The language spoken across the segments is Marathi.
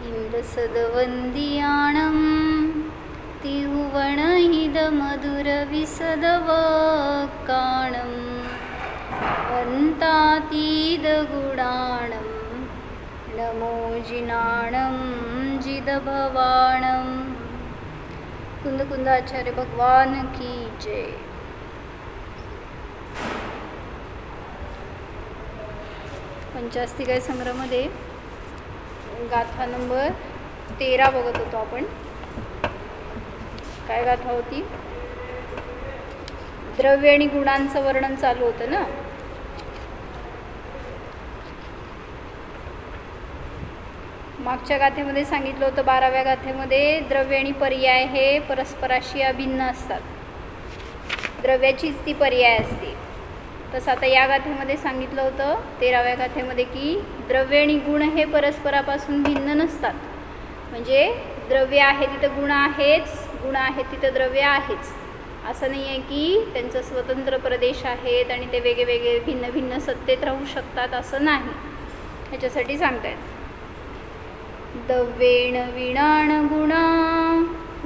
इंदसदवंदियाणं तिहुवणहिदमधुरविसदवक्काणं अन्तातीदगुणाणं नमो जिनाणं जिदभवाणं। कुंद कुंदाचार्य भगवान की जय। पंचास्तिकाय संग्रहामध्ये गाथा नंबर 13 बघत होतो आपण। काय गाथा होती? द्रव्य आणि गुणांचं वर्णन चालू होतं ना। मागच्या गाथेमध्ये सांगितलं होतं 12व्या गाथेमध्ये द्रव्य आणि पर्याय हे परस्पराशी अभिन्न असतात, द्रव्याचीच ती पर्याय असते। तसं आता या गाथेमध्ये सांगितलं होतं 13व्या गाथेमध्ये की द्रव्य आणि गुण हे परस्परापासून भिन्न नसतात। म्हणजे द्रव्य आहे तिथं गुण आहेच, गुण आहेत तिथं द्रव्य आहेच, असं नाही आहे की त्यांचं स्वतंत्र प्रदेश आहेत आणि ते वेगळे वेगळे भिन्न भिन्न सत्तेत राहू शकतात, असं नाही। ह्याच्यासाठी सांगतायत दव्येण विणाण गुणा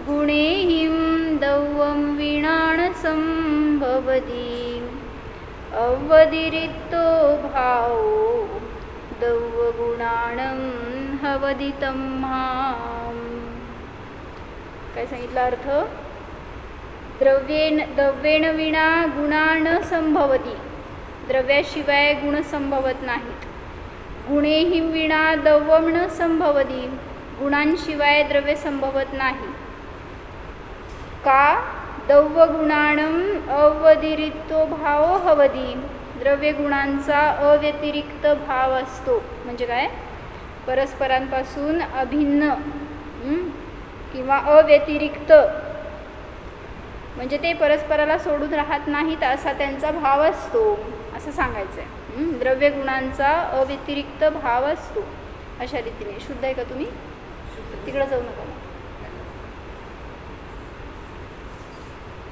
गुणेहिं दव्वं विणाण संभवति अवधिरिक्तो भावो दव्वगुणाणं हवदितं माम्। काय सांगितलं अर्थ? द्रव्येण विना गुणा न संभवती, द्रव्याशिवाय गुण संभवत नाहीत। गुणेहिं विना दव्वं न संभवती, गुणांशिवाय द्रव्य संभवत नाही। का? दव्वगुणाणं अव्यतिरिक्तो भावो हवति, द्रव्य गुणांचा अव्यतिरिक्त भाव असतो। म्हणजे काय? परस्परांपासून अभिन्न किंवा अव्यतिरिक्त, म्हणजे ते परस्पराला सोडून राहत नाहीत असा त्यांचा भाव असतो, असं सांगायचं आहे। द्रव्य गुणांचा अव्यतिरिक्त भाव असतो अशा रीतीने। शुद्ध आहे का तुम्ही? तिकडे जाऊ नका,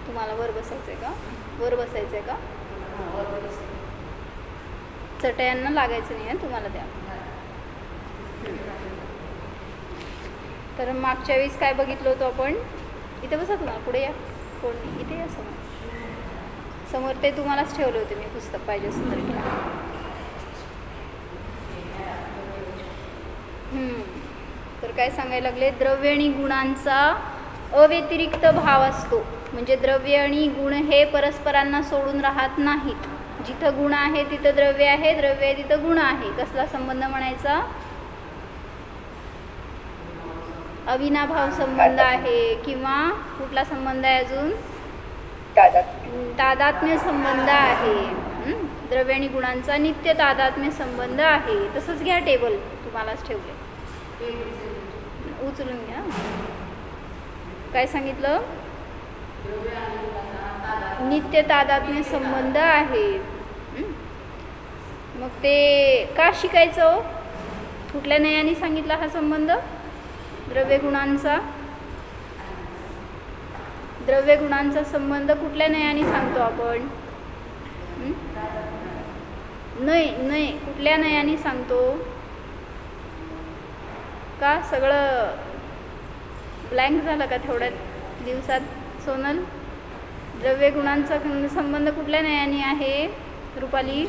तुम्हाला वर बसायचं आहे का? वर बसायचं आहे का? चटयांना लागायचं नाही आहे तुम्हाला त्या। तर मागच्या वेळेस काय बघितलं होतं आपण? इथे बसा, तुम्हाला पुढे या, कोण नाही इथे या समोर, समोर ते तुम्हालाच ठेवले होते मी पुस्तक, पाहिजे असं तरी घ्या। तर काय सांगायला लागले? द्रव्य आणि गुणांचा अव्यतिरिक्त भाव असतो, म्हणजे द्रव्य आणि गुण हे परस्परांना सोडून राहत नाहीत। जिथं गुण आहे तिथं द्रव्य आहे, द्रव्य आहे तिथं गुण आहे। कसला संबंध म्हणायचा? अविनाभाव संबंध आहे, किंवा कुठला संबंध आहे अजून? तादात्म्य संबंध आहे। द्रव्य आणि गुणांचा नित्य तादात्म्य संबंध आहे। तसंच घ्या, टेबल तुम्हालाच ठेवले, उचलून घ्या। काय सांगितलं? नित्य तादात्म्य संबंध आहे। मग ते का शिकायचं? कुठल्या न्यायाने सांगितला हा संबंध? द्रव्य गुणांचा संबंध कुठल्या न्यायाने सांगतो आपण? नाही, कुठल्या न्यायाने सांगतो? का सगळं ब्लँक झालं का थोड्या दिवसात सोनल? द्रव्य गुणांचा संबंध कुठल्या न्यायाने आहे रुपाली?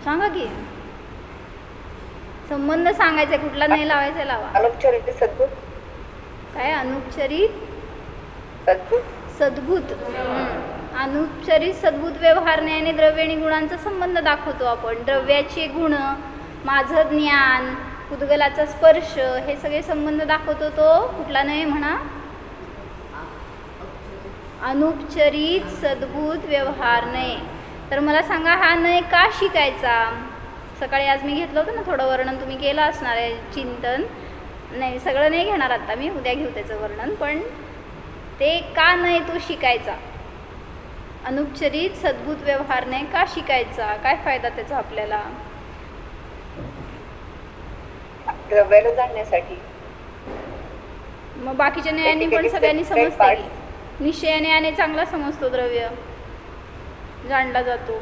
सांगा की, संबंध सांगायचा, कुठला नाही लावायचा लावा। अनुपचरित सद्भूत। काय? अनुपचरित सद्भूत। अनुपचरित सद्भूत व्यवहार न्यायाने द्रव्य आणि गुणांचा संबंध दाखवतो आपण। द्रव्याचे गुण, माझं ज्ञान, कुतूहलाचा स्पर्श, हे सगळे संबंध दाखवतो तो कुठला न्याय म्हणा? अनुपचरित सद्भूत व्यवहार न्याय। तर मला सांगा, हा न्याय का शिकायचा? सकाळी आज मी घेतलं होतं ना, थोडं वर्णन तुम्ही केलं असणार आहे, चिंतन। नाही, सगळं नाही घेणार आता मी, उद्या घेऊ त्याचं वर्णन। पण ते का नाही तो शिकायचा? अनुपचरित सद्भूत व्यवहार न्याय का शिकायचा? काय फायदा त्याचा आपल्याला? द्रव्याला जाणण्यासाठी। मग बाकीच्या न्यायाने पण सगळ्यांनी समजते की निश्चयाने आणि चांगला समजतो द्रव्य, जाणला जातो?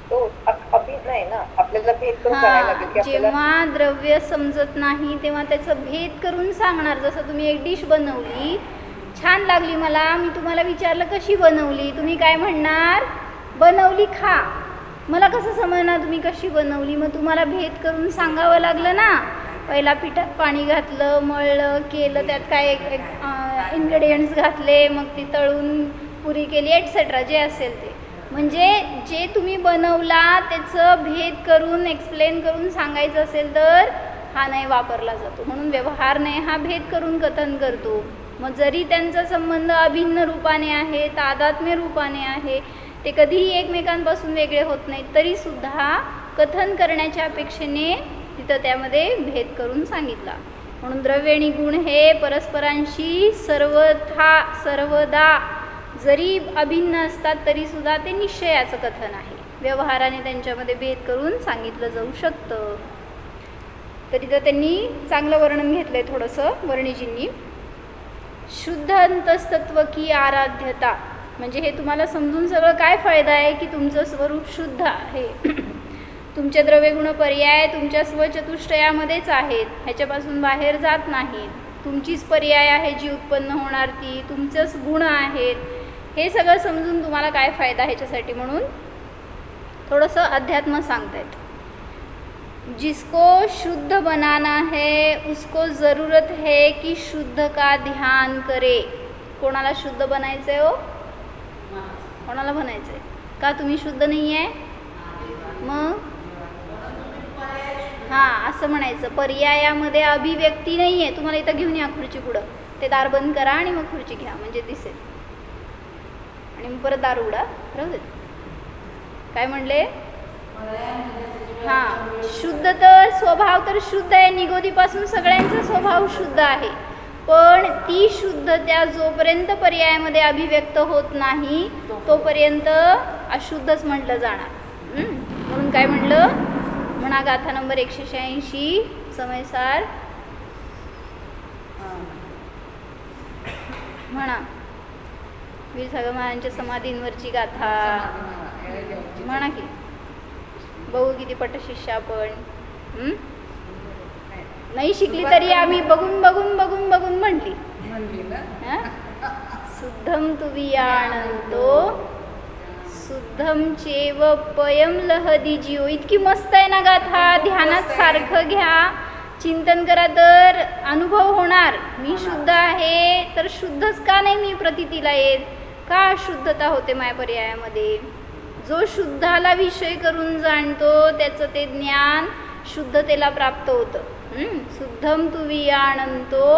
तो अभिन्न आहे ना, आपल्याला भेद करून करायला लागेल की आपल्याला. जेव्हा द्रव्य समजत नाही तेव्हा त्याचं भेद करून सांगणार. जसं तुम्ही एक डिश बनवली, छान लागली मला, मी तुम्हाला विचारलं कशी बनवली, तुम्ही काय म्हणणार? बनवली खा. मला कसं समजणार तुम्ही कशी बनवली? मग तुम्हाला भेद करून सांगावं लागलं ना. पहिला पिठात पाणी घातलं, मळलं, केलं, त्यात काय इन्ग्रेडियंट्स घातले, मग ती तळून पुरी केली, एटसेट्रा जे असेल ते. म्हणजे जे तुम्ही बनवला त्याचं भेद करून एक्सप्लेन करून सांगायचं असेल तर हा नय वापरला जातो. म्हणून व्यवहार नय हा भेद करून कथन करतो. मग जरी त्यांचा संबंध अभिन्न रूपाने आहे, तादात्म्य रूपाने आहे, ते कधीही एकमेकांपासून वेगळे होत नाहीत, तरीसुद्धा कथन करण्याच्या अपेक्षेने तिथं त्यामध्ये भेद करून सांगितला. म्हणून द्रव्य आणि गुण हे परस्परांशी सर्वदा जरी अभिन्न असतात तरीसुद्धा ते निश्चयाचं कथन आहे. व्यवहाराने त्यांच्यामध्ये भेद करून सांगितलं जाऊ शकतं. तर इथं त्यांनी चांगलं वर्णन घेतलंय थोडंसं वर्णिजींनी. शुद्ध अंतस्तत्व की आराध्यता, म्हणजे हे तुम्हाला समजून सगळं काय फायदा आहे की तुमचं स्वरूप शुद्ध आहे. तुमचे द्रव्यगुण पर्याय तुमच्या स्वचतुष्टयामध्येच आहेत, ह्याच्यापासून बाहेर जात नाहीत. तुमचीच पर्याय आहे जी उत्पन्न होणार, ती तुमचंच गुण आहेत. हे सगळं समजून तुम्हाला काय फायदा ह्याच्यासाठी म्हणून थोडंसं अध्यात्म सांगतायत. जिसको शुद्ध बनाना है उसको ज़रूरत है कि शुद्ध का ध्यान करे. कोणाला शुद्ध बनायचं आहे? हो, कोणाला बनायचं आहे? का तुम्ही शुद्ध नाही आहे? मग हां, असं म्हणायचं. पर्यायामध्ये अभिव्यक्ती नाही आहे. तुम्हाला इथं घेऊन या खुर्ची पुढं, ते दार बंद करा आणि मग खुर्ची घ्या म्हणजे दिसेल. आणि मग परत दार उघडा. राहू दे. काय म्हणले? हां, शुद्ध तर स्वभाव तर शुद्ध आहे. निगोदीपासून सगळ्यांचा स्वभाव शुद्ध आहे. पण ती शुद्धता जोपर्यंत पर्यायामध्ये अभिव्यक्त होत नाही तोपर्यंत अशुद्धच म्हटलं जाणार. म्हणून काय म्हटलं? म्हणा गाथा नंबर 186 समयसार म्हणा. वीर सागर महाराजांच्या समाधींवरची गाथा म्हणा की. बघू किती पटशिष्य आपण. नाही शिकली तरी आम्ही बघून बघून बघून बघून म्हणली. शुद्धम तुवियाणंतो शुद्धम चेव पयम लहदी जीव. इतकी मस्त आहे ना गाथा. ध्यानात सारखं घ्या, चिंतन करा तर अनुभव होणार. मी शुद्ध आहे तर शुद्धच का नाही मी प्रतीतीला येत? का अशुद्धता होते माया पर्यायामध्ये? जो शुद्धाला विषय करून जाणतो त्याचं ते ज्ञान शुद्धतेला प्राप्त होतं. शुद्धम तुवियाणंतो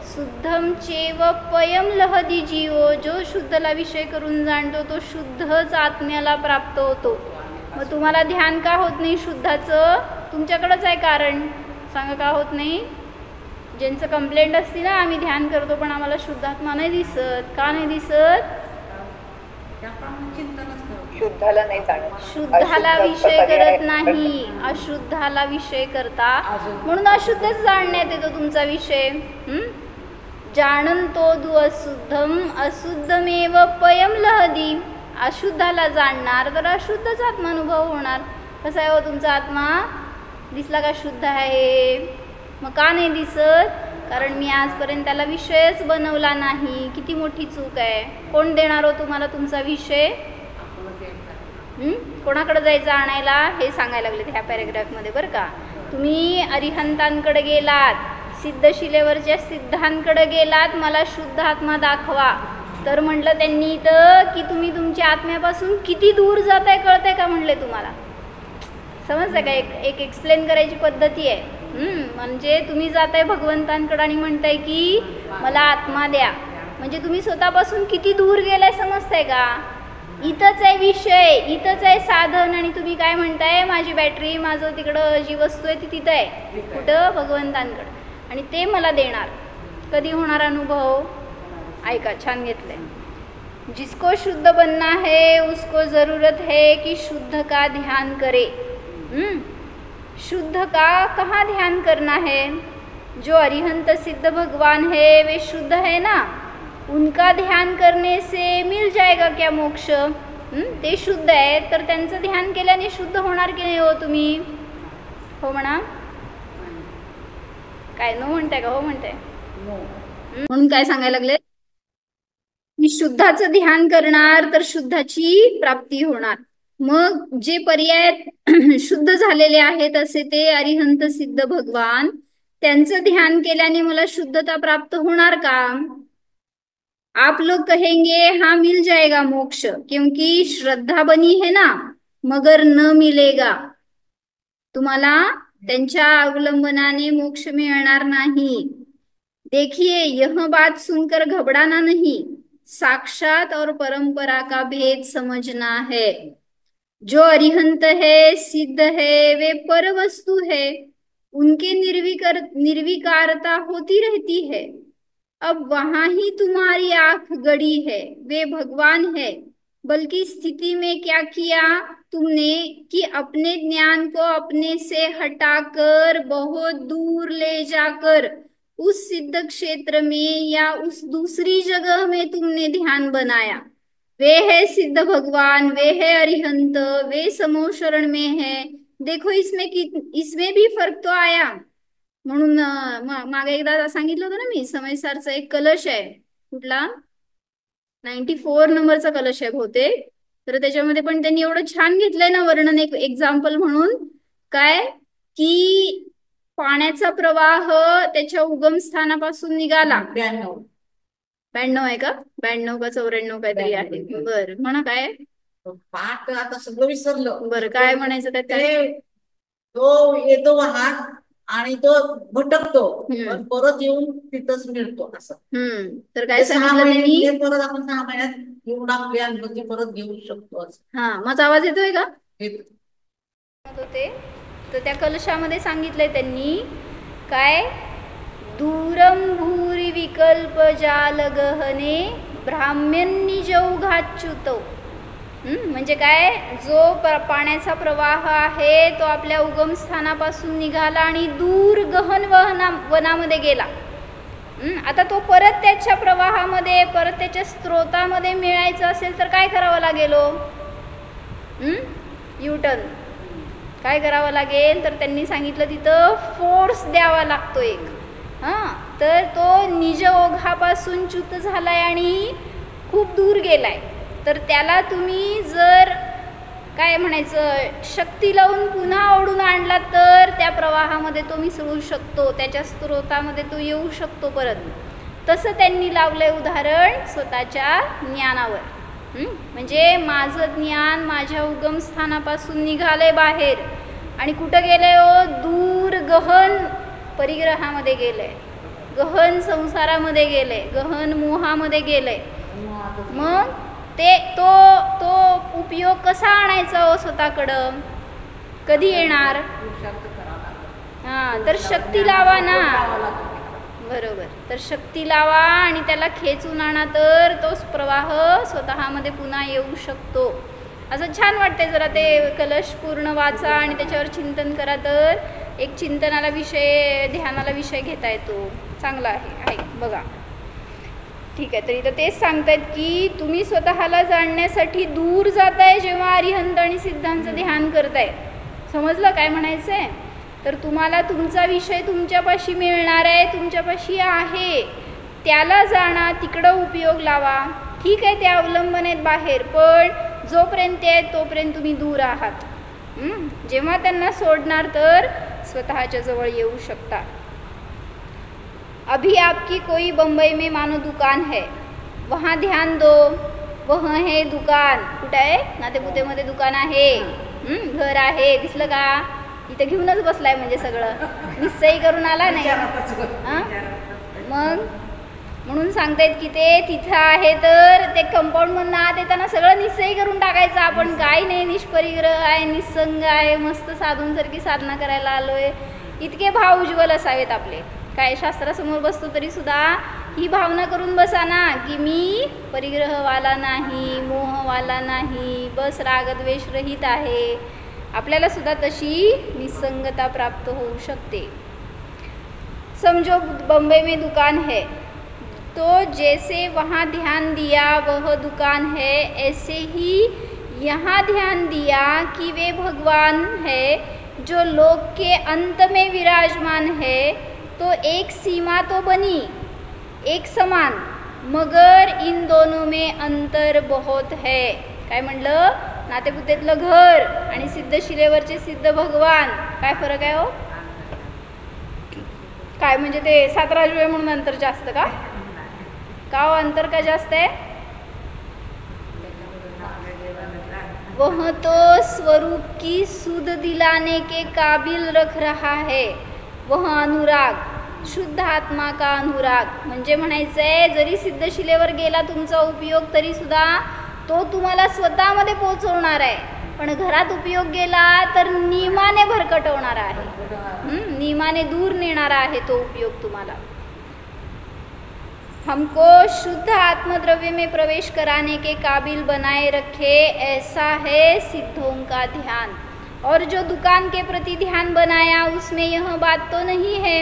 शुद्धम चेव पयम लहदी जीवो. जो शुद्धला विषय करून जाणतो तो शुद्धच आत्म्याला प्राप्त होतो. मग तुम्हाला ध्यान का होत नाही शुद्धाचं? तुमच्याकडंच आहे कारण. सांगा का होत नाही? ज्यांचं कंप्लेंट असते ना, आम्ही ध्यान करतो पण आम्हाला शुद्धात्मा नाही दिसत. का नाही दिसत? शुद्धाला नाही जाणत, शुद्धाला विषय करत नाही, अशुद्धाला विषय करता. म्हणून अशुद्धच जाणण्यात येतो तुमचा विषय. जाणंतो दु अशुद्धम अशुद्धमेव पयम लहदी. अशुद्धाला जाणणार तर अशुद्धच आत्मानुभव होणार. कसा आहे हो तुमचा आत्मा? दिसला का शुद्ध आहे? मग का नाही दिसत? कारण मी आजपर्यंत त्याला विषयच बनवला नाही. किती मोठी चूक आहे. कोण देणार हो तुम्हाला तुमचा विषय? कोणाकडे जायचं आणायला हे सांगायला लागले ह्या पॅरेग्राफमध्ये बरं का. तुम्ही अरिहंतांकडे गेलात, सिद्धशिलेवरच्या सिद्धांकडे गेलात, मला शुद्ध आत्मा दाखवा, तर म्हटलं त्यांनी इथं की तुम्ही तुमच्या आत्म्यापासून किती दूर जाताय कळतंय का म्हणले तुम्हाला? समजतं का? एक एक्सप्लेन करायची पद्धती आहे. म्हणजे तुम्ही जाताय भगवंतांकडे आणि म्हणताय की मला आत्मा द्या, म्हणजे तुम्ही स्वतःपासून किती दूर गेलाय समजताय का? इथंच आहे विषय, इथंच आहे साधन, आणि तुम्ही काय म्हणताय माझी बॅटरी, माझं तिकडं जी वस्तू आहे ती तिथं आहे. कुठं? भगवंतांकडं. आणि ते मला देणार. कधी होणार अनुभव? ऐका, छान घेतलंय. जिसको शुद्ध बनना है उसको ज़रूरत है कि शुद्ध का ध्यान करे. शुद्ध का कहाँ ध्यान करना है? जो अरिहंत सिद्ध भगवान है वे शुद्ध है ना. उनका ध्यान करने से मिल जाएगा क्या मोक्ष? ते शुद्ध आहे, तर त्यांचं ध्यान केल्याने शुद्ध होणार की नाही हो तुम्ही? हो म्हणा. काय नो म्हणताय का हो म्हणताय? म्हणून काय सांगायला लागले की शुद्धाचं ध्यान करणार तर शुद्धाची प्राप्ती होणार. मग जे पर्याय शुद्ध झालेले आहेत असे ते अरिहंत सिद्ध भगवान, त्यांचं ध्यान केल्याने मला शुद्धता प्राप्त होणार का? आप लोग कहेंगे हाँ मिल जाएगा मोक्ष, क्योंकि श्रद्धा बनी है ना, मगर न मिलेगा. तुम्हाला त्यांच्या अवलंबनाने मोक्ष मिळणार नाही. देखिए यह बात सुनकर घबराना नहीं, साक्षात और परंपरा का भेद समझना है. जो अरिहंत है, सिद्ध है, वे पर वस्तु है, उनके निर्विकारता होती रहती है. अब वहां ही तुम्हारी आंख गड़ी है, वे भगवान है. बल्कि स्थिति में क्या किया तुमने कि अपने ज्ञान को अपने से हटाकर बहुत दूर ले जाकर उस सिद्ध क्षेत्र में या उस दूसरी जगह में तुमने ध्यान बनाया. वे है सिद्ध भगवान, वे है अरिहंत, वे समो शरण में है. देखो इसमें भी फर्क तो आया. म्हणून मागे एकदा सांगितलं होतं ना मी, समयसारचा एक कलश आहे, कुठला 94 नंबरचा कलश आहे बहुतेक, तर त्याच्यामध्ये पण त्यांनी एवढं छान घेतलंय ना वर्णन, एक एक्झाम्पल म्हणून, काय की पाण्याचा प्रवाह त्याच्या उगमस्थानापासून निघाला. 92 आहे का? 92 का 94 काहीतरी आहे. बर म्हणा काय पाठ आता सगळं विसरलं. बरं काय म्हणायचं त्यात? काय तो येतो वाहन आणि तो भटकतो, पण परत येऊन तिथंच मिळतो असं. तर काय सांगितलं त्यांनी? परत आपण 6 महिन्यात येऊन आपली अनुभूती परत घेऊ शकतो असं. हा, माझा आवाज येतोय का? येतो. तर त्या कलशामध्ये सांगितलंय त्यांनी काय, दूरम भूरी विकल्प जाल गहने ब्राह्मण्य जौघाच्युत. म्हणजे काय, जो पाण्याचा प्रवाह आहे तो आपल्या उगमस्थानापासून निघाला आणि दूर गहन वनामध्ये गेला. आता तो परत त्याच्या प्रवाहामध्ये, परत त्याच्या स्त्रोतामध्ये मिळायचं असेल तर काय करावं लागेल? युटर्न काय करावं लागेल? तर त्यांनी सांगितलं तिथं फोर्स द्यावा लागतो एक. तर तो निज ओघापासून च्युत झालाय आणि खूप दूर गेलाय, तर त्याला तुम्ही जर काय म्हणायचं शक्ती लावून पुन्हा ओढून आणला तर त्या प्रवाहामध्ये तो मिसळू शकतो, त्याच्या स्त्रोतामध्ये तो येऊ शकतो परत. तसं त्यांनी लावलंय उदाहरण स्वतःच्या ज्ञानावर. म्हणजे माझं ज्ञान माझ्या उगमस्थानापासून निघालंय बाहेर आणि कुठं गेलंय? दूर गहन परिग्रहामध्ये गेलंय, गहन संसारामध्ये गेलंय, गहन मोहामध्ये गेलंय. मग तो उपयोग कसा आणायचा हो स्वतःकडं? कधी येणार? तर शक्ती लावा ना. बरोबर, तर शक्ती लावा आणि त्याला खेचून आणा, तर तोच प्रवाह स्वतःमध्ये पुन्हा येऊ शकतो. असं छान वाटतंय. जरा ते कलश पूर्ण वाचा आणि त्याच्यावर चिंतन करा, तर एक चिंतनाला विषय, ध्यानाला विषय घेता येतो. चांगला आहे बघा. ठीक आहे, तर इथं तेच सांगतायत की तुम्ही स्वतःला जाणण्यासाठी दूर जाताय जेव्हा अरिहंत आणि सिद्धांचं ध्यान करताय. समजलं काय म्हणायचंय? तर तुम्हाला तुमचा विषय तुमच्यापाशी मिळणार आहे, तुमच्यापाशी आहे, त्याला जाणा, तिकडं उपयोग लावा. ठीक आहे, ते अवलंबन आहेत बाहेर, पण जोपर्यंत आहेत तोपर्यंत तुम्ही दूर आहात. जेव्हा त्यांना सोडणार तर स्वतःच्या जवळ येऊ शकता. अभी आपकी कोई बम्बई में मानो दुकान है, वहाँ ध्यान दो, वह है दुकान. कुठं आहे? नातेपुतेमध्ये दुकान आहे, घर आहे, दिसलं का? इथं घेऊनच बसलाय म्हणजे सगळं निश्चय करून आला नाही. मग म्हणून सांगतायत की ते तिथं आहे, तर ते कंपाऊंड मधून आत येताना सगळं निश्चय करून टाकायचं. आपण काय नाही, निष्परिग्रह आहे, निसंग आहे, मस्त साधूंसारखी साधना करायला आलोय, इतके भाव उज्ज्वल असावेत आपले. काय शास्त्रासमोर बसतो तरी सुद्धा ही भावना करून बसा ना की मी परिग्रहवाला नाही, मोहवाला नाही, बस रागद्वेष रहित आहे. आपल्याला सुद्धा तशी निसंगता प्राप्त होऊ शकते. समजो बम्बई में दुकान है, तो जैसे वहाँ ध्यान दिया वह दुकान है, ऐसे ही यहाँ ध्यान दिया कि वे भगवान है जो लोक के अंत में विराजमान है। तो एक सीमा तो बनी, एक समान, मगर इन दोनों में अंतर बहुत है. काय म्हणलं? नातेपुतेतलं घर आणि सिद्धशिलेवरचे सिद्ध भगवान, काय फरक आहे हो? काय म्हणजे ते 7 राजवे म्हणून अंतर जास्त का? का हो, अंतर का जास्त है? वह तो स्वरूप की सुध दिलाने के काबिल रख रहा है. वह अनुराग, शुद्ध आत्मा का अनुराग. म्हणजे म्हणायचं आहे, जरी सिद्धशिलेवर गेला तुमचा उपयोग तरी सुद्धा तो तुम्हाला स्वतःमध्ये पोहोचवणार आहे, पण घरात उपयोग गेला तर नियमाने भरकटवणार आहे, नियमाने दूर नेणारा आहे तो उपयोग तुम्हाला. हमको शुद्ध आत्मद्रव्य में प्रवेश कराने के काबिल बनाए रखे, ऐसा है सिद्धों का ध्यान. और जो दुकान के प्रति ध्यान बनाया उसमें यह बात तो नहीं है.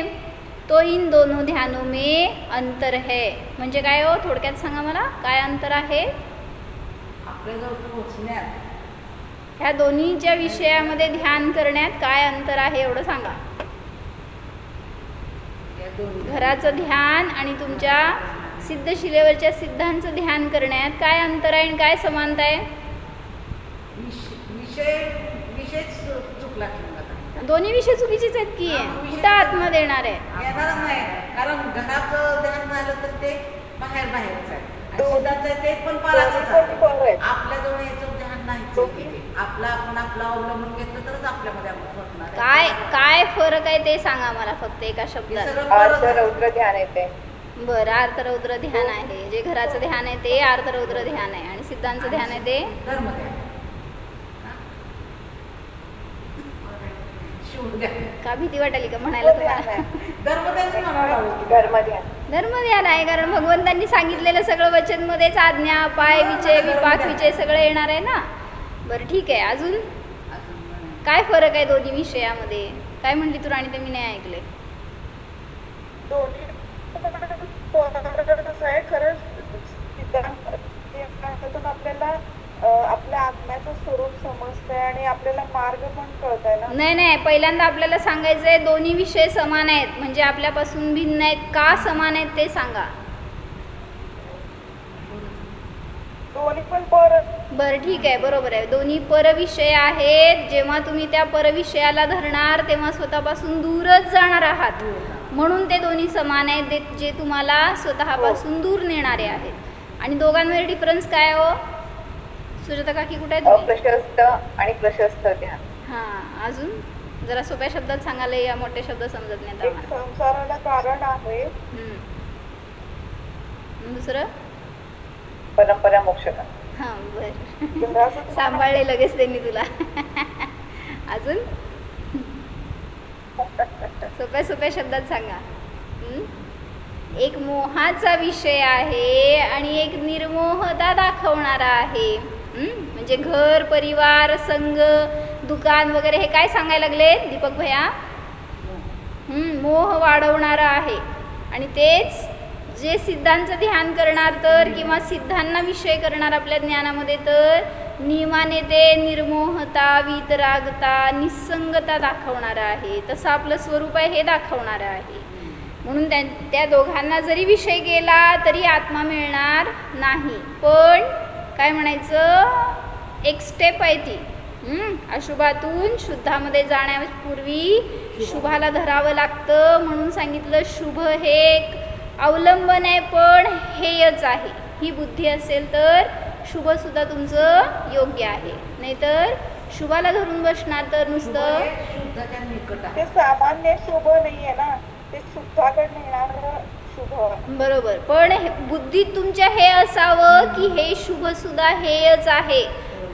तो इन दोनों ध्यानों में अंतर है. म्हणजे काय हो, थोडक्यात सांगा मला, काय अंतर आहे ह्या दोन्हीच्या विषयामध्ये ध्यान करण्यात? काय अंतर आहे एवढं सांगा. घराचं ध्यान आणि तुमच्या सिद्धशिलेवरच्या सिद्धांचं ध्यान करण्यात काय अंतर आहे आणि काय समानता आहे? दोन्ही विषय चुकीचेच आहेत की. कुठं आत्मा देणार आहे? कारण घराचं ध्यान झालं तर ते बाहेरच आहे, ते पण आपल्याजवळ याचं ध्यान नाही. आपण आपलं अवलंबून घेतलं तरच आपल्यामध्ये काय काय फरक आहे ते सांगा मला फक्त एका शब्दात. रौद्र ध्यान येते. बरं, आर्त रौद्र ध्यान आहे. जे घराचं ध्यान आहे ते आर्त रौद्र ध्यान आहे, आणि सिद्धांचं ध्यान आहे ते धर्म ध्यान. का भीती वाटाली का म्हणायला तुम्हाला? धर्मध्यान आहे, कारण भगवंतांनी सांगितलेलं सगळं वचनमध्येच आज्ञा, पाय विचय, विपाक विचय सगळं येणार आहे ना. बरं ठीक आहे, अजून काय फरक आहे दोन्ही विषयामध्ये? काय म्हणली तू राणी, ते मी नाही ऐकले. आपल्याला आपल्या आत्म्याचं स्वरूप समजतंय आणि आपल्याला मार्ग पण कळतंय ना. नाही, पहिल्यांदा आपल्याला सांगायचंय दोन्ही विषय समान आहेत, म्हणजे आपल्यापासून भिन्न आहेत. का समान आहेत ते सांगा. दोन्ही पण पर. बरं ठीक आहे, बरोबर आहे, दोन्ही परविषय आहेत. जेव्हा तुम्ही त्या परविषयाला धरणार तेव्हा स्वतःपासून दूरच जाणार आहात, म्हणून ते दोन्ही समान आहेत, जे तुम्हाला स्वतःपासून दूर नेणारे आहेत. आणि दोघांमध्ये डिफरन्स काय हो सुजाता काकी? कुठे आहे? अप्रशस्त आणि प्रशस्त ध्यान. हां, अजून जरा सोप्या शब्दात सांगायला, या मोठे शब्द समजत नाही आम्हाला. संसाराला कारण आहे. दुसरं परंपरा मोक्ष. हां बरं, सांभाळले लगेच त्यांनी तुला. अजून सोप्या शब्दात सांगा. एक मोहाचा विषय आहे आणि एक निर्मोहता दाखवणारा आहे. म्हणजे घर, परिवार, संघ, दुकान वगैरे हे काय सांगायला लागले दीपक भैया? मोह वाढवणारा आहे. आणि तेच जे सिद्धांचं ध्यान करणार तर, किंवा सिद्धांना विषय करणार आपल्या ज्ञानामध्ये, तर नियमाने ते निर्मोहता, वीतरागता, निसंगता दाखवणारं आहे. तसं आपलं स्वरूप आहे हे दाखवणारं आहे. म्हणून त्या दोघांना जरी विषय गेला तरी आत्मा मिळणार नाही. पण काय म्हणायचं, एक स्टेप आहे ती. अशुभातून शुद्धामध्ये जाण्यापूर्वी शुभाला धरावं लागतं, म्हणून सांगितलं शुभ हे एक अवलंबन आहे, पण हेयच आहे. ही बुद्धी असेल तर शुभसुद्धा तुमचं योग्य आहे, नाहीतर शुभाला धरून बसणार तर नुसतं ते सामान्य शुभ नाही आहे ना, ते शुद्धाकडे नेणारं शुभ. बरोबर, पण बुद्धीत तुमच्या हे असावं की हे शुभ सुद्धा हेयच आहे,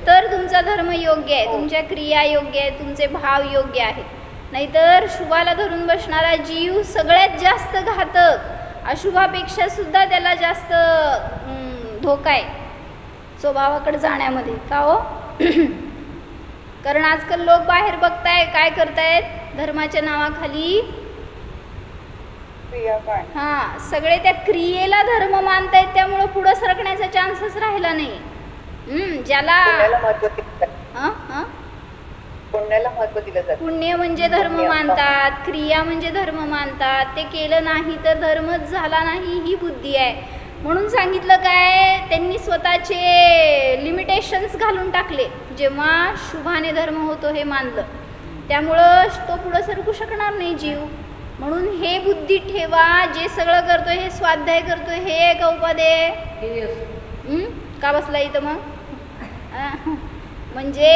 तर तुमचा धर्म योग्य आहे, तुमच्या क्रिया योग्य आहेत, तुमचे भाव योग्य आहेत. नाहीतर शुभाला धरून बसणारा जीव सगळ्यात जास्त घातक, अशुभापेक्षा सुद्धा त्याला जास्त धोका आहे स्वभावाकडे जाण्यामध्ये. का हो? कारण आजकाल लोक बाहेर बघताय काय करतायत, धर्माच्या नावाखाली क्रिया काय सगळे त्या क्रियेला धर्म मानतायत, त्यामुळं पुढं सरकण्याचा चान्सच राहिला नाही. ज्याला पुण्याला महत्व दिलं जातं. पुण्य म्हणजे धर्म मानतात, क्रिया म्हणजे धर्म मानतात. ते केलं नाही तर धर्मच झाला नाही, ही बुद्धी आहे. म्हणून सांगितलं काय, त्यांनी स्वतःचे लिमिटेशन्स घालून टाकले जेव्हा शुभाने धर्म होतो हे मानलं. त्यामुळं तो पुढं सरकू शकणार नाही जीव. म्हणून हे बुद्धी ठेवा, जे सगळं करतोय हे स्वाध्याय करतोय हे आहे का उपादेय? का बसला इथं मग? म्हणजे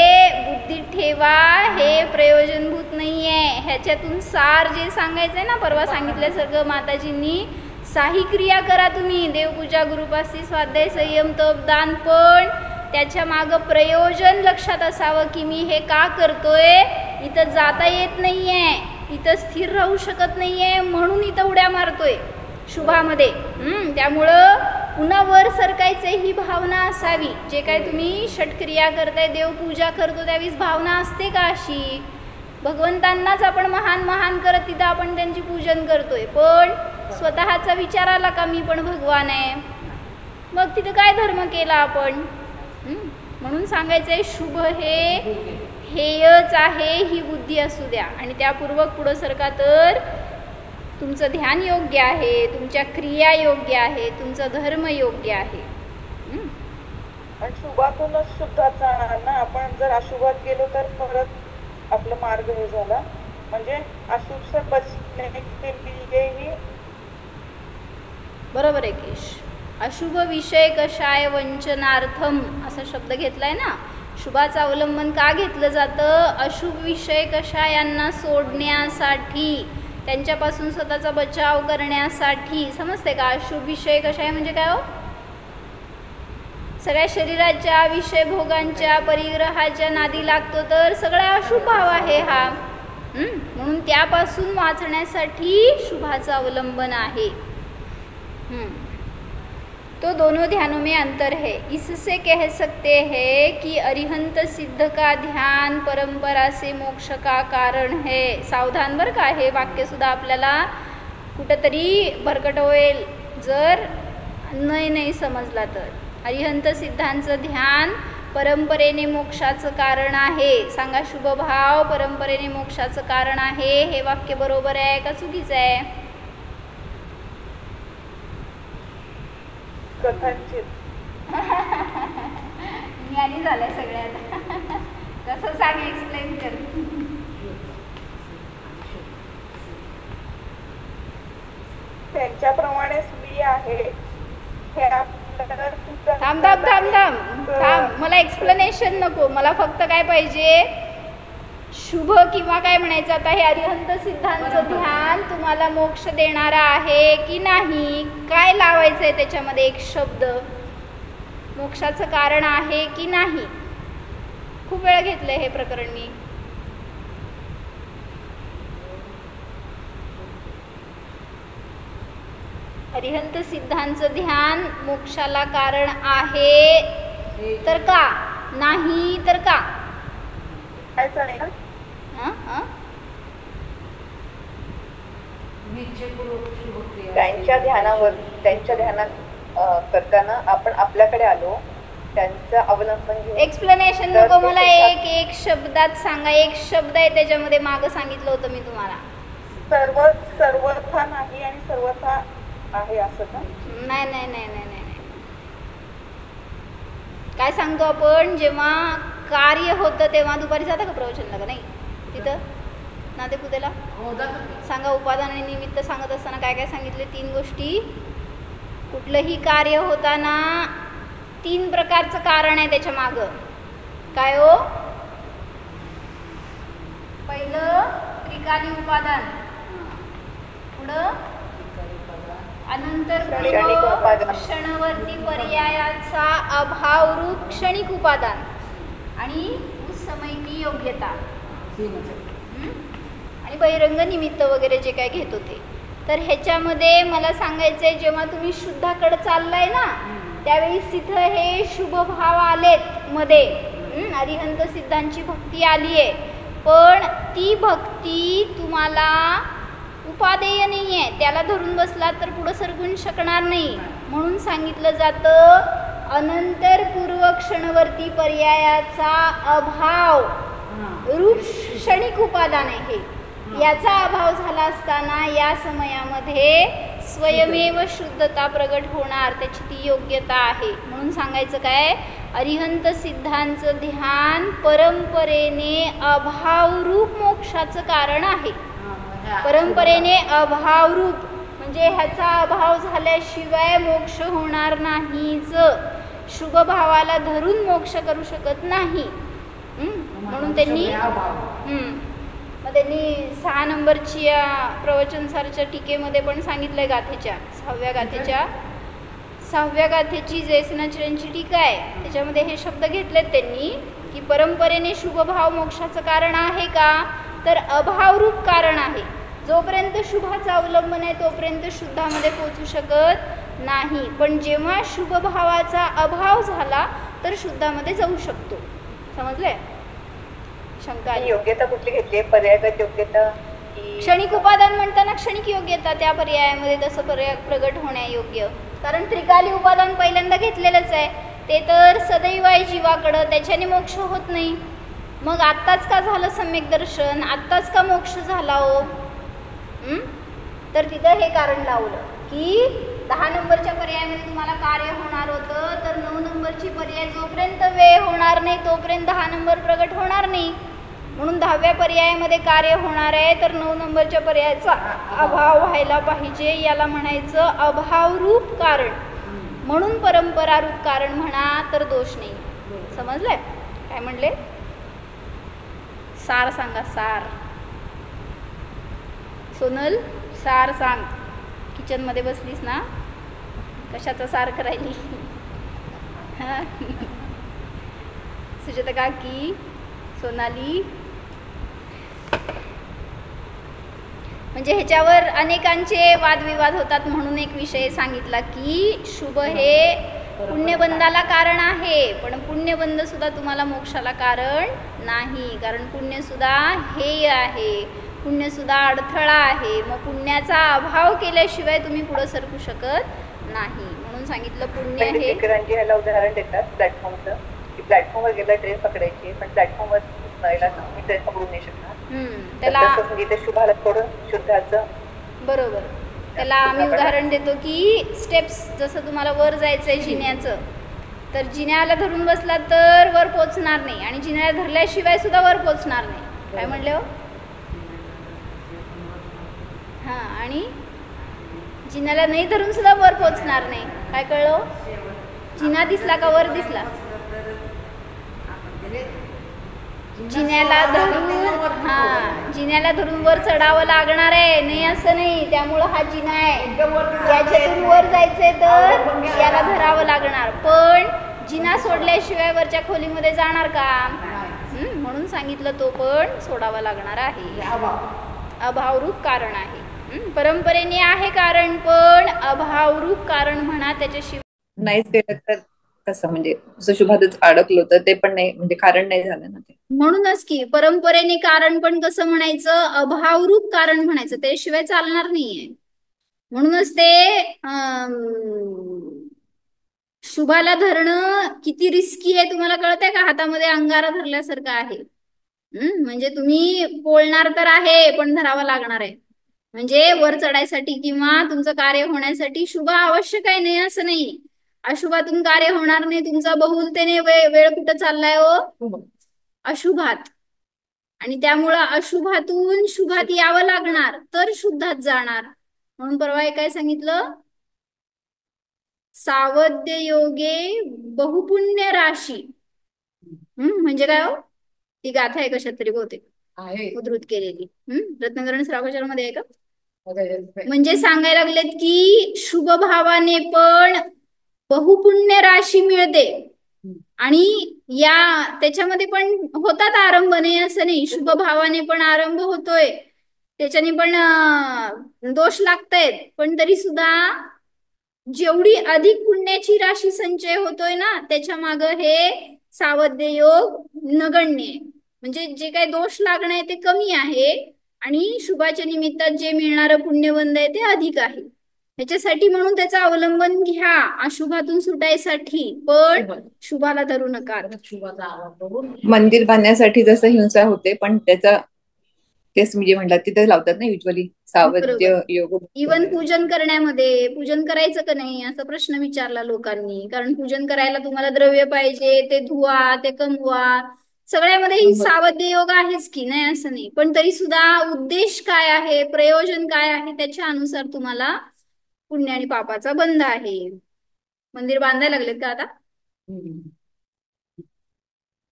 बुद्धी ठेवा हे प्रयोजनभूत नाही आहे. ह्याच्यातून सार जे सांगायचं आहे ना, परवा सांगितल्यासारखं माताजींनी, साही क्रिया करा तुम्ही, देवपूजा, गुरुपासी, स्वाध्याय, संयम, तप, दान, पण त्याच्या मागं प्रयोजन लक्षात असावं की मी हे का करतोय. इथं जाता येत नाही आहे, इथं स्थिर राहू शकत नाही आहे, म्हणून इथं उड्या मारतोय शुभामध्ये. त्यामुळं पुन्हा वर सरकायचं ही भावना असावी. जे काय तुम्ही षटक्रिया करताय, देवपूजा करतो, त्यावेळेस भावना असते का अशी? भगवंतांनाच आपण महान महान करत तिथं आपण त्यांची पूजन करतोय, पण स्वतःचा विचार आला का मी पण भगवान आहे, मग तिथं काय धर्म केला आपण? म्हणून सांगायचं आहे शुभ हे हेयच आहे, ही बुद्धी असू द्या. आणि त्यापूर्वक पुढं सरका तर तुमचं ध्यान योग्य आहे, तुमच्या क्रिया योग्य आहे, तुमचा धर्म योग्य आहे. आणि शुभातूनच शुद्धात जाणार ना आपण. जर अशुभात गेलो तर परत आपला मार्ग हे झाला. म्हणजे अशुभ से बचने के लिए बरोबर आहे केश. अशुभ विषय कषाय वंचनार्थम असा शब्द घेतलाय ना. शुभाचं अवलंबन का घेतलं जातं? अशुभ विषय कषायांना सोडण्यासाठी, त्यांच्यापासून स्वतःचा बचाव करण्यासाठी. समजते का? अशुभ विषय कषाय म्हणजे काय हो? सगळ्या शरीराच्या विषय भोगांच्या परिग्रहाच्या नादी लागतो तर सगळा अशुभ भाव आहे हा. म्हणून त्यापासून वाचण्यासाठी शुभाचं अवलंबन आहे. तो दोनों ध्यानों में अंतर है. इससे कह सकते हैं कि अरिहंत सिद्ध का ध्यान परंपरा से मोक्ष का कारण है. सावधान बरं का, हे वाक्यसुद्धा आपल्याला कुठंतरी भरकट होईल जर नाही समजला तर. अरिहंत सिद्धांचं ध्यान परंपरेने मोक्षाचं कारण आहे. सांगा, शुभभाव परंपरेने मोक्षाचं कारण आहे. हे वाक्य बरोबर आहे का चुकीचं आहे? कथांचित ज्ञानी झालंय सगळ्यात. कसं सांग, एक्सप्लेन कर. त्यांच्याप्रमाणेच मी आहे हे आपल्याला. थांब, मला एक्सप्लेनेशन नको. मला फक्त काय पाहिजे, शुभ किंवा काय म्हणायचं आता, हे अरिहंत सिद्धांचं ध्यान तुम्हाला मोक्ष देणारा आहे की नाही, काय लावायचं आहे त्याच्यामध्ये एक शब्द, मोक्षाचं कारण आहे की नाही. खूप वेळ घेतलंय हे प्रकरण मी. अरिहंत सिद्धांचं ध्यान मोक्षाला कारण आहे तर का, नाही तर का? त्यांच्या ध्यानात करताना आपण आपल्याकडे आलो, त्यांचं अवलंबन घेऊन. एक्सप्लेनेशन नको मला, एक शब्दात सांगा. एक शब्द आहे त्याच्यामध्ये, मागं सांगितलं होतं मी तुम्हाला. सर्वथा नाही आणि सर्वथा आहे असं का? नाही. काय सांगतो आपण, जेव्हा कार्य होतं तेव्हा दुपारी जाता का प्रवचनला? का नाही तिथं नातेपुतेला? सांगा, उपादान आणि निमित्त सांगत असताना काय काय सांगितले? 3 गोष्टी. कुठलंही कार्य होताना 3 प्रकारचं कारण आहे त्याच्या मागं. काय हो? पहिलं त्रिकाली उपादान, पुढं अनंतर क्षणवर्ती पर्यायाचा अभावरूप क्षणिक उपादान आणि समयकी योग्यता आणि बहिरंग निमित्त वगैरे जे काय घेत होते. तर ह्याच्यामध्ये मला सांगायचं आहे, जेव्हा तुम्ही शुद्धाकडे चाललाय ना त्यावेळी तिथं हे शुभ भाव आलेत मध्ये. अरिहंत सिद्धांची भक्ती आली आहे, पण ती भक्ती तुम्हाला उपादेय नाही आहे, त्याला धरून बसला तर पुढं सरकून शकणार नाही. म्हणून सांगितलं जातं अनंतर पूर्व क्षणवर्ती पर्यायाचा अभाव रूप क्षणिक उपादान आहे हे. याचा अभाव झाला असताना या समयामध्ये स्वयमेव शुद्धता प्रगट होणार, त्याची ती योग्यता आहे. म्हणून सांगायचं काय, अरिहंत सिद्धांचं ध्यान परंपरेने अभावरूप मोक्षाचं कारण आहे. परंपरेने अभावरूप म्हणजे ह्याचा अभाव झाल्याशिवाय मोक्ष होणार नाहीच. शुभ भावाला धरून मोक्ष करू शकत नाही. म्हणून त्यांनी मग त्यांनी 6 नंबरची या प्रवचनसारच्या टीकेमध्ये पण सांगितलंय गाथेच्या 6व्या गाथेची जयसेनाचार्यांची टीका आहे, त्याच्यामध्ये हे शब्द घेतलेत त्यांनी की परंपरेने शुभ भाव मोक्षाचं कारण आहे का, तर अभावरूप कारण आहे. जोपर्यंत शुभाचा अवलंबन आहे तोपर्यंत शुद्धामध्ये पोचू शकत नाही, पण जेव्हा शुभ भावाचा अभाव झाला तर शुद्धामध्ये जाऊ शकतो. समजले? शंका योग्यता कुठली घेतली, पर्यायगत योग्यता की क्षणिक उपादान म्हणताना क्षणिक योग्यता त्या पर्यायामध्ये तसं पर्याय प्रगट होण्यायोग्य. कारण त्रिकाली उपादान पहिल्यांदा घेतलेलंच आहे, ते तर सदैव आहे जीवाकडं, त्याच्याने मोक्ष होत नाही. मग आत्ताच का झालं सम्यक दर्शन, आत्ताच का मोक्ष झाला हो? तर तिथं हे कारण लावलं की 10 नंबरच्या पर्यायामध्ये तुम्हाला कार्य होणार होतं, तर 9 नंबरची पर्याय जोपर्यंत वेळ होणार नाही तोपर्यंत 10 नंबर प्रगट होणार नाही. म्हणून 10व्या पर्यायामध्ये कार्य होणार आहे, तर 9 नंबरच्या पर्यायाचा अभाव व्हायला पाहिजे. याला म्हणायचं अभावरूप कारण. म्हणून परंपरारूप कारण म्हणा तर दोष नाही. समजलंय काय म्हणले? सार सांगा, सार. सोनल सार सांग. किचनमध्ये बसलीस ना, कशाचा सार करायली? हां सुजाता काकी, सोनाली. म्हणजे ह्याच्यावर अनेकांचे वादविवाद होतात. म्हणून एक विषय सांगितला की शुभ हे पुण्यबंधाला कारण आहे, पण पुण्यबंध सुद्धा तुम्हाला मोक्षाला कारण नाही. कारण पुण्यसुद्धा हेय आहे, पुण्यसुद्धा अडथळा आहे. मग पुण्याचा अभाव केल्याशिवाय तुम्ही पुढे सरकू शकत नाही. म्हणून सांगितलं पुण्य हे. ह्याला उदाहरण देतात प्लॅटफॉर्मचं, की प्लॅटफॉर्मवर गेला ट्रेन पकडायची, पण प्लॅटफॉर्मवर तुम्ही ट्रेन पकडून नाही शकणार. त्याला म्हणजे शुभाला थोडं शुद्धाचं बरोबर. त्याला आम्ही उदाहरण देतो की स्टेप्स, जसं तुम्हाला वर जायचं आहे जिन्याचं, तर जिन्याला धरून बसला तर वर पोचणार नाही, आणि जिन्याला धरल्याशिवाय सुद्धा वर पोचणार नाही. काय म्हणले हो? हां, आणि जिन्याला नाही धरून सुद्धा वर पोचणार नाही. काय कळलं? जिना दिसला का वर दिसला? जिन्याला धरून, हां जिन्याला धरून वर चढावं लागणार आहे, नाही असं नाही. त्यामुळं हा जिना आहे, याच्यातून वर जायचंय तर याला धरावं लागणार. पण जिना सोडल्याशिवाय वरच्या खोलीमध्ये जाणार का? म्हणून सांगितलं तो पण सोडावा लागणार आहे. अभावरूप कारण आहे. परंपरेने आहे कारण, पण अभावरूप कारण म्हणा. त्याच्याशिवाय नाहीच केलं तर कसं, म्हणजे जसं शुभातच अडकलो तर ते पण नाही, म्हणजे कारण नाही झालं ना ते. म्हणूनच की परंपरेने कारण पण कसं म्हणायचं, अभावरूप कारण म्हणायचं, त्याशिवाय चालणार नाहीये. म्हणूनच ते शुभाला धरणं किती रिस्की आहे तुम्हाला कळतंय का? हातामध्ये अंगारा धरल्यासारखं आहे. म्हणजे तुम्ही बोलणार तर आहे, पण धरावा लागणार आहे. म्हणजे वर चढायसाठी किंवा तुमचं कार्य होण्यासाठी शुभ आवश्यक आहे, नाही असं नाही. अशुभातून कार्य होणार नाही. तुमचा बहुलतेने वेळ कुठं चाललाय हो? अशुभात. आणि त्यामुळं अशुभातून शुभात यावं लागणार तर शुद्धात जाणार. म्हणून परवा काय सांगितलं, सावध्य योगे बहुपुण्य राशी. म्हणजे काय हो? ती गाथा आहे कशात तरी बहुतेक उद्धृत केलेली. रत्नाकरण श्रावकाचार मध्ये आहे का? म्हणजे सांगायला लागलेत की शुभ भावाने पण बहुपुण्य राशी मिळते, आणि या त्याच्यामध्ये पण होतात आरंभ, नाही असं नाही. शुभ भावाने पण आरंभ होतोय, त्याच्याने पण दोष लागतायत, पण तरी सुद्धा जेवढी अधिक पुण्याची राशी संचय होतोय ना, त्याच्या माग हे सावध्य योग नगण्य. म्हणजे जे काही दोष लागणं आहे ते कमी आहे, आणि शुभाच्या निमित्तात जे मिळणारं पुण्यबंध आहे ते अधिक आहे. ह्याच्यासाठी म्हणून त्याचं अवलंबन घ्या अशुभातून सुटायसाठी, पण शुभाला धरू नका. मंदिर बांधण्यासाठी जसं हिंसा होते, पण त्याचा तेच म्हणजे म्हणतात तिथे लावतात ना युजली सावध्य योग. इवन पूजन करण्यामध्ये, पूजन करायचं का नाही असा प्रश्न विचारला लोकांनी. कारण पूजन करायला तुम्हाला द्रव्य पाहिजे, ते धुवा, ते कमवा, सगळ्यामध्ये सावध्य योग आहेच की नाही असं नाही. पण तरी सुद्धा उद्देश काय आहे, प्रयोजन काय आहे, त्याच्या अनुसार तुम्हाला पुण्य आणि पापाचा बंध आहे. मंदिर बांधायला लागलेत का आता?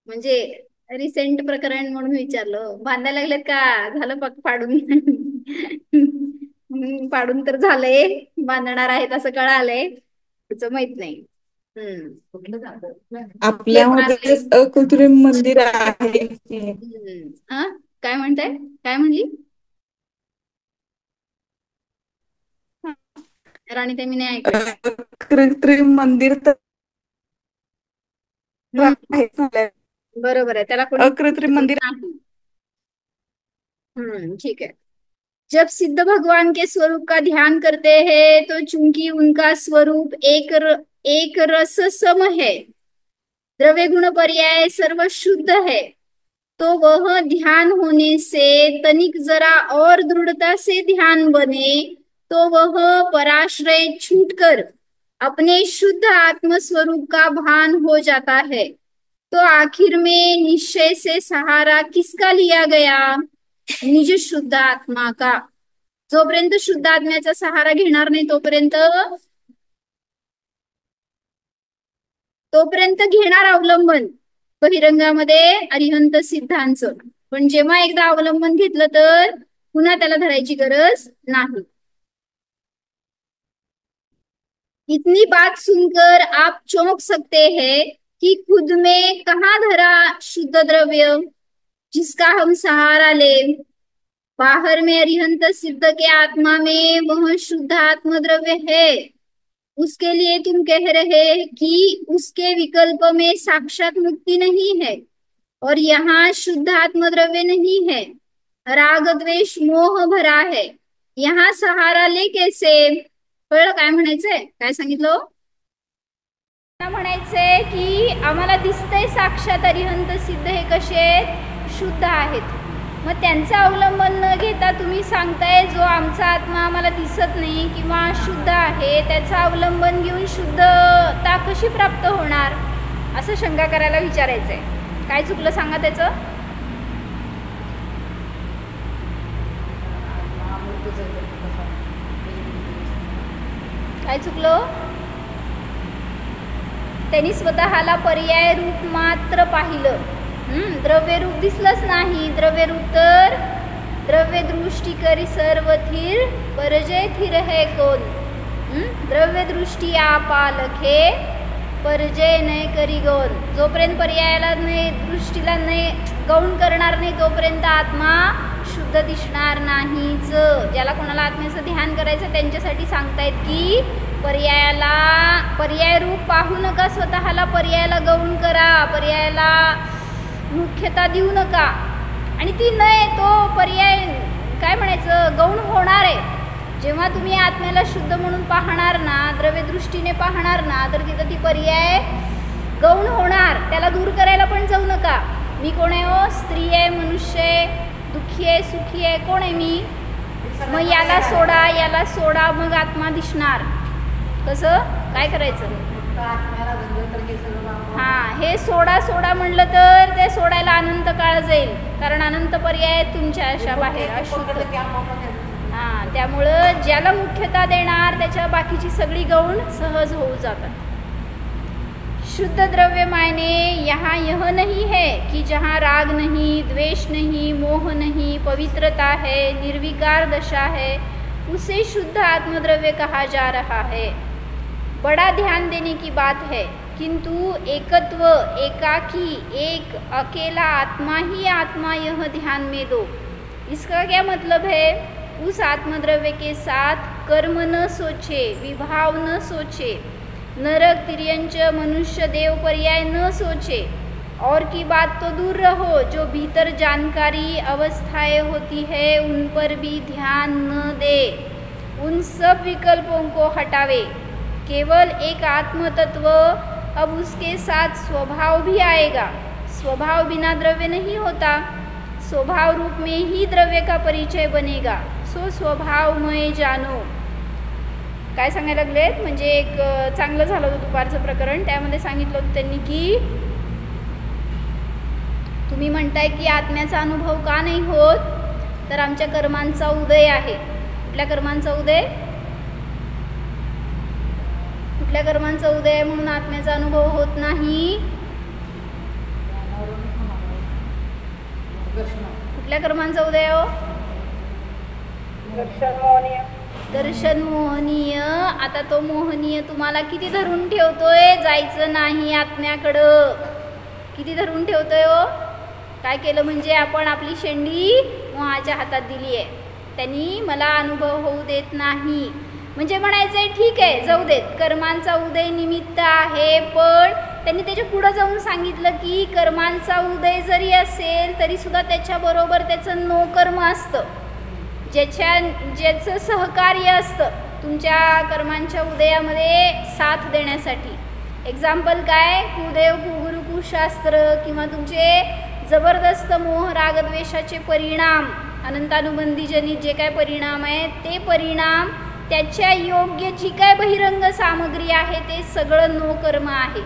म्हणजे रिसेंट प्रकरण म्हणून विचारलं. बांधायला लागलेत का? झालं पाडून? पाडून तर झालंय, बांधणार आहेत असं कळालंय, त्याचं माहित नाही. आपल्यामध्ये अकृत्रिम मंदिर आहे. काय म्हणताय? काय म्हणली राणी? ते मी नाही ऐकलं. कृत्रिम मंदिर तर बरोबर आहे, त्याला कोणी अकृत्रिम मंदिर. ठीक है. जब सिद्ध भगवान के स्वरूप का ध्यान करते हैं तो चूंकि उनका स्वरूप एक रस सम है, द्रव्य गुण पर्याय सर्व शुद्ध है, तो वह ध्यान होने से तनिक जरा और दृढ़ता से ध्यान बने तो वह पराश्रय छूटकर अपने शुद्ध आत्म स्वरूप का भान हो जाता है. तो आखिर में निश्चय से सहारा किसका लिया गया? निज शुद्ध आत्मा का. जोपर्यंत शुद्ध आत्म्याचा सहारा घेणार नाही तोपर्यंत घेणार अवलंबन बहिरंगामध्ये अरिहंत सिद्धांचं. पण जेव्हा एकदा अवलंबन घेतलं तर पुन्हा त्याला धरायची गरज नाही. इतनी बात सुनकर आप चौंक सकते हैं कि खुद में कहाँ धरा शुद्ध द्रव्य जिसका हम सहारा ले. बाहर में अरिहंत सिद्ध के आत्मा में वह शुद्ध आत्म द्रव्य है. उसके लिए तुम कह रहे कि उसके विकल्प में साक्षात मुक्ति नहीं है और यहाँ शुद्ध आत्म द्रव्य नहीं है, राग द्वेष मोह भरा है, यहाँ सहारा ले कैसे? कळलं काय म्हणायचंय? काय सांगितलं? म्हणायचंय की आम्हाला दिसतंय साक्षात अरिहंत सिद्ध हे कसे शुद्ध आहेत, मग त्यांचा अवलंबन न घेता तुम्ही सांगताय जो आमचा आत्मा आम्हाला दिसत नाही किंवा शुद्ध आहे त्याचा अवलंबन घेऊन शुद्धता कशी प्राप्त होणार, असं शंका करायला विचारायचंय. काय चुकलं सांगा त्याचं? काय चुकलं? त्यांनी स्वतःला पर्याय रूप मात्र पाहिलं, द्रव्य रूप दिसलंच नाही. द्रव्य रूप तर द्रव्य दृष्टी करी सर्व थिर परजय थिर है कोण. द्रव्य दृष्टी आपालखे परजय नाही करी गौण. जोपर्यंत पर्यायाला नाही, दृष्टीला नाही गौण करणार नाही तोपर्यंत आत्मा शुद्ध दिसणार नाहीच. ज्याला कोणाला आत्म्याचं ध्यान करायचं त्यांच्यासाठी सांगतायत की पर्याय रूप पाहू नका, स्वतःला पर्यायाला गौण करा, पर्यायाला मुख्यता देऊ नका. आणि ती नाही तो पर्याय काय म्हणायचं गौण होणार आहे जेव्हा तुम्ही आत्म्याला शुद्ध म्हणून पाहणार ना, द्रव्य दृष्टीने पाहणार ना, तर तिथं ती पर्याय गौण होणार. त्याला दूर करायला पण जाऊ नका. मी कोण आहे? हो, स्त्री आहे, मनुष्य आहे, दुःखी आहे, सुखी आहे, कोण आहे मी? मग याला सोडा मग आत्मा दिसणार. कसं काय करायचं? हे सोडा म्हणलं तर ते सोडायला अनंत काळ जाईल, कारण अनंत पर्याय तुमच्या अशा बाहेर अशुद्ध. त्यामुळं ज्याला मुख्यता देणार त्याच्या बाकीची सगळी गौण सहज होऊ जातात. शुद्ध द्रव्य मायने यहाँ यह नहीं है कि जहाँ राग नहीं, द्वेष नहीं, मोह नहीं, पवित्रता है, निर्विकार दशा है, उसे शुद्ध आत्मद्रव्य कहा जा रहा है. बड़ा ध्यान देने की बात है, किंतु एकत्व, एकाकी, एक अकेला आत्मा ही आत्मा यह ध्यान में दो. इसका क्या मतलब है? उस आत्मद्रव्य के साथ कर्म न सोचे, विभाव न सोचे, नरक तिर्यंच मनुष्य देव पर्याय न सोचे, और की बात तो दूर रहो, जो भीतर जानकारी अवस्थाएं होती है उन पर भी ध्यान न दे, उन सब विकल्पों को हटावे, केवल एक आत्म तत्व। अब उसके साथ स्वभाव भी आएगा। स्वभाव बिना द्रव्य नहीं होता, स्वभाव रूप में ही द्रव्य का परिचय बनेगा। सो स्वभावमय जानो। काय सांगायला लागलेत, म्हणजे एक चांगलं झालं होतं दुपारचं प्रकरण, त्यामध्ये सांगितलं होतं त्यांनी की तुम्ही म्हणताय की आत्म्याचा अनुभव का नाही होत, तर आमच्या कर्मांचा उदय आहे. कुठल्या कर्मांचा उदय? कुठल्या कर्मांचा उदय आहे म्हणून आत्म्याचा अनुभव होत नाही? कुठल्या कर्मांचा उदय हो? दर्शन मोहनीय. आता तो मोहनीय तुम्हाला किती धरून ठेवतोय? जायचं नाही आत्म्याकडं. किती धरून ठेवतोय हो? काय केलं म्हणजे आपण आपली शेंडी मोहाच्या हातात दिली आहे, त्यांनी मला अनुभव होऊ देत नाही. म्हणजे म्हणायचं आहे ठीक आहे जाऊ देत, कर्मांचा उदय निमित्त आहे, पण त्यांनी त्याच्या पुढं जाऊन सांगितलं की कर्मांचा उदय जरी असेल तरी सुद्धा त्याच्याबरोबर त्याचं नो कर्म असतं, ज्याचं सहकार्य असतं तुमच्या कर्मांच्या उदयामध्ये साथ देण्यासाठी. एक्झाम्पल काय? कुदेव कुगुरु कुशास्त्र किंवा तुमचे जबरदस्त मोह रागद्वेषाचे परिणाम, अनंतानुबंधीजनित जे काय परिणाम आहेत ते परिणाम, त्याच्या योग्य जी काय बहिरंग सामग्री आहे ते सगळं नो कर्म आहे.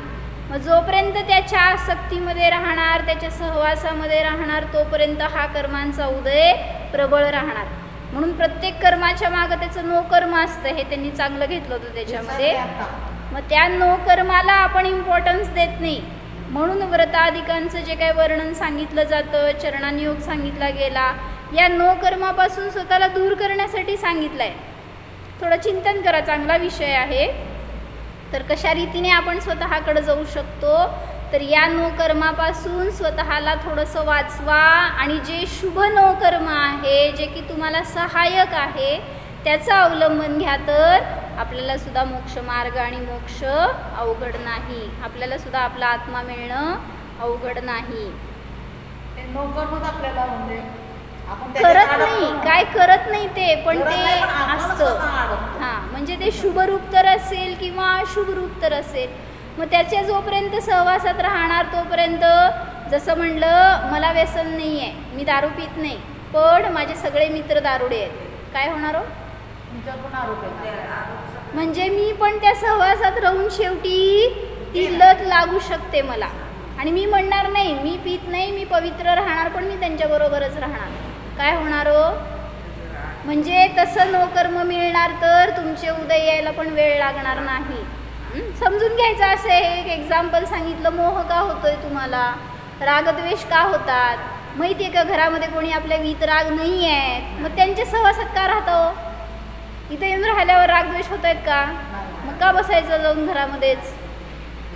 मग जोपर्यंत त्याच्या आसक्तीमध्ये राहणार, त्याच्या सहवासामध्ये राहणार, तोपर्यंत हा कर्मांचा उदय प्रबळ राहणार. म्हणून प्रत्येक कर्माच्या मागं त्याचं नो कर्म असतं, हे त्यांनी चांगलं घेतलं होतं त्याच्यामध्ये. मग त्या नो कर्माला आपण इम्पॉर्टन्स देत नाही, म्हणून व्रताधिकांचं जे काय वर्णन सांगितलं जातं, चरणानियोग सांगितला गेला, या नो कर्मापासून स्वतःला दूर करण्यासाठी सांगितलं आहे. थोडं चिंतन करा, चांगला विषय आहे. तर कशा रीतीने आपण स्वतःकडे जाऊ शकतो, तर या नो कर्मापासून स्वतःला थोडंसं वाचवा आणि जे शुभ नो कर्म आहे, जे की तुम्हाला सहाय्यक आहे, त्याचं अवलंबन घ्या, तर आपल्याला सुद्धा मोक्ष मार्ग आणि मोक्ष अवघड नाही. आपल्याला सुद्धा आपला आत्मा मिळणं अवघड नाही. आपल्याला म्हणजे करत नाही, काय करत नाही ते, पण ते असतं. हां, म्हणजे ते शुभ रूप तर असेल किंवा अशुभ रूप तर असेल. मग त्याच्या जोपर्यंत सहवासात राहणार तोपर्यंत, जसं म्हणलं मला व्यसन नाही आहे, मी दारू पित नाही, पण माझे सगळे मित्र दारुडे आहेत, काय होणार हो? म्हणजे मी पण त्या सहवासात राहून शेवटी ती लत लागू शकते मला, आणि मी म्हणणार नाही मी पित नाही, मी पवित्र राहणार, पण मी त्यांच्याबरोबरच राहणार, काय होणार हो? म्हणजे तसं नो कर्म मिळणार, तर तुमचे उदय यायला पण वेळ लागणार नाही. समजून घ्यायचं. असं हे एक एक्झाम्पल सांगितलं. मोह का होतोय तुम्हाला, रागद्वेष का होतात, माहिती आहे का? घरामध्ये कोणी आपल्या वीतराग नाही आहेत, मग त्यांच्या सहवासात का राहतो? इथं येऊन राहिल्यावर रागद्वेष होत आहेत का? मग का बसायचं जाऊन घरामध्येच?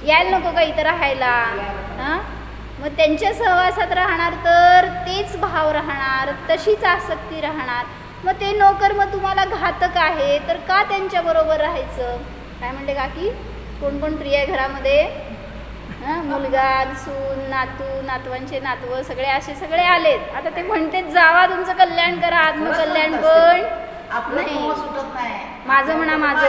यायला नको का इथं राहायला? हां, मग त्यांच्या सहवासात राहणार तर तेच भाव राहणार, तशीच आसक्ती राहणार. मग ते नोकर्म तुम्हाला घातक आहे, तर का त्यांच्याबरोबर राहायचं? काय म्हणते काकी? कोण कोण प्रिय आहे घरामध्ये? हां, मुलगा, सून, नातू, नातवांचे नातवं, सगळे असे सगळे आलेत. आता ते म्हणतेच जावा तुमचं कल्याण करा, आत्मकल्याण, पण नाही. माझं म्हणा, माझं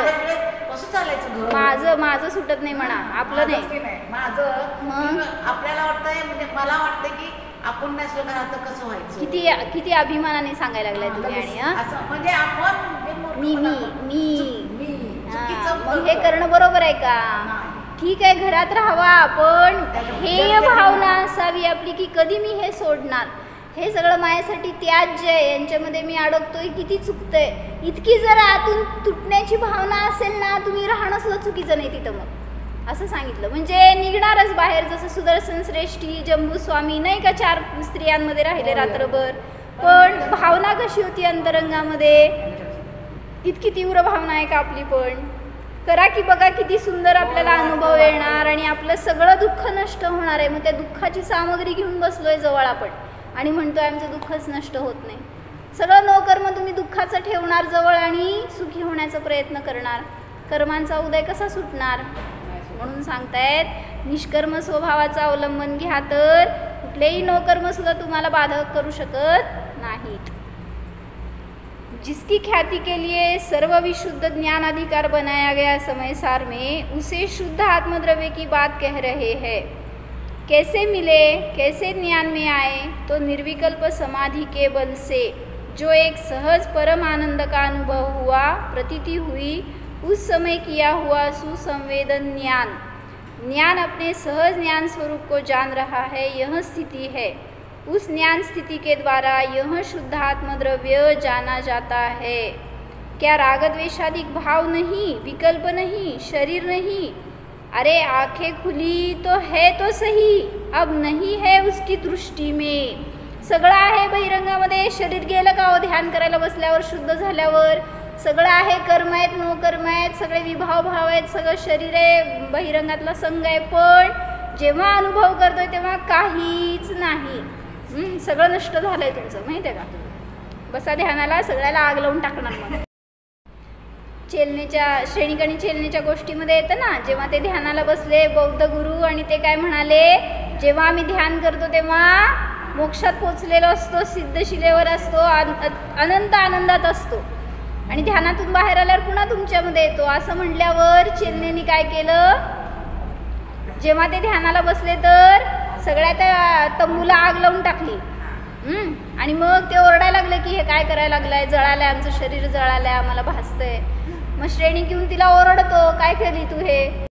सुटत नाही म्हणा, आपलं नाही. मग आपल्याला वाटतंय, म्हणजे मला वाटतं की आपण नसलो तर कसं व्हायचं. किती अभिमानाने सांगायला लागलाय तुम्ही. आणि म्हणजे आपण मी मग हे करणं बरोबर आहे का? ठीक आहे, घरात राहावा, पण हेय भावना असावी आपली की कधी मी हे सोडणार, हे सगळं माझ्यासाठी त्याज्य आहे, यांच्यामध्ये मी अडकतोय, किती चुकतंय, इतकी जर आतून तुटण्याची भावना असेल ना, तुम्ही राहणं सुद्धा चुकीचं नाही तिथं. मग असं सांगितलं म्हणजे निघणारच बाहेर. जसं सुदर्शन श्रेष्ठी, जंबूस्वामी नाही का, 4 स्त्रियांमध्ये राहिले रात्रभर, पण भावना कशी होती अंतरंगामध्ये? इतकी तीव्र भावना आहे का आपली? पण करा की बघा, किती सुंदर आपल्याला अनुभव येणार आणि आपलं सगळं दुःख नष्ट होणार आहे. मग त्या दुःखाची सामग्री घेऊन बसलोय जवळ आपण आणि म्हणतोय आमचं दुःखच नष्ट होत नाही. सगळं नो कर्म तुम्ही दुःखाचं ठेवणार जवळ आणि सुखी होण्याचा प्रयत्न करणार. कर्मांचा उदय कसा सुटणार? म्हणून सांगतायत निष्कर्म स्वभावाचं अवलंबन घ्या तर कुठलेही नोकर्म सुद्धा तुम्हाला बाधक करू शकत नाहीत. जिसकी ख्याति के लिए सर्व विशुद्ध ज्ञान अधिकार बनाया गया समय सार में, उसे शुद्ध आत्मद्रव्य की बात कह रहे हैं. कैसे मिले, कैसे ज्ञान में आए? तो निर्विकल्प समाधि के बल से जो एक सहज परम आनंद का अनुभव हुआ, प्रतीति हुई, उस समय किया हुआ सुसंवेदन ज्ञान. ज्ञान अपने सहज ज्ञान स्वरूप को जान रहा है, यह स्थिति है. उस ज्ञान स्थिति के द्वारा यह शुद्ध आत्मद्रव्य जाना जाता है. क्या राग द्वेषादिक भाव नहीं, विकल्प नहीं, शरीर नहीं? अरे आंखें खुली तो है तो सही, अब नाही है उसकी दृष्टी में. सगळं आहे बहिरंगामध्ये. शरीर गेलं का हो ध्यान करायला बसल्यावर, शुद्ध झाल्यावर? सगळं आहे, कर्म आहेत, नो कर्म आहेत, सगळे विभाव भाव आहेत, सगळं शरीर आहे, बहिरंगातला संग आहे. पण जेव्हा अनुभव करतोय तेव्हा काहीच नाही. सगळं नष्ट झालंय तुमचं, माहिती आहे का? बसा ध्यानाला, सगळ्याला आग लावून टाकणार. मग चेलनेच्या श्रेणिक आणि चेलनेच्या गोष्टीमध्ये येतं ना, जेव्हा ते ध्यानाला बसले बौद्ध गुरु आणि ते काय म्हणाले, जेव्हा आम्ही ध्यान करतो तेव्हा मोक्षात पोचलेलो असतो, सिद्धशिलेवर असतो, अनंत आनंदात असतो आणि ध्यानातून बाहेर आल्यावर पुन्हा तुमच्यामध्ये येतो. असं म्हटल्यावर चेलनेनी काय केलं, जेव्हा ते ध्यानाला बसले तर सगळ्या त्या तंबूला आग लावून टाकली. आणि मग ते ओरडायला लागले की हे काय करायला लागलंय, जळालंय, आमचं शरीर जळालंय, आम्हाला भासतंय. मग श्रेणी घेऊन तिला ओरडतो, काय केली तू हे?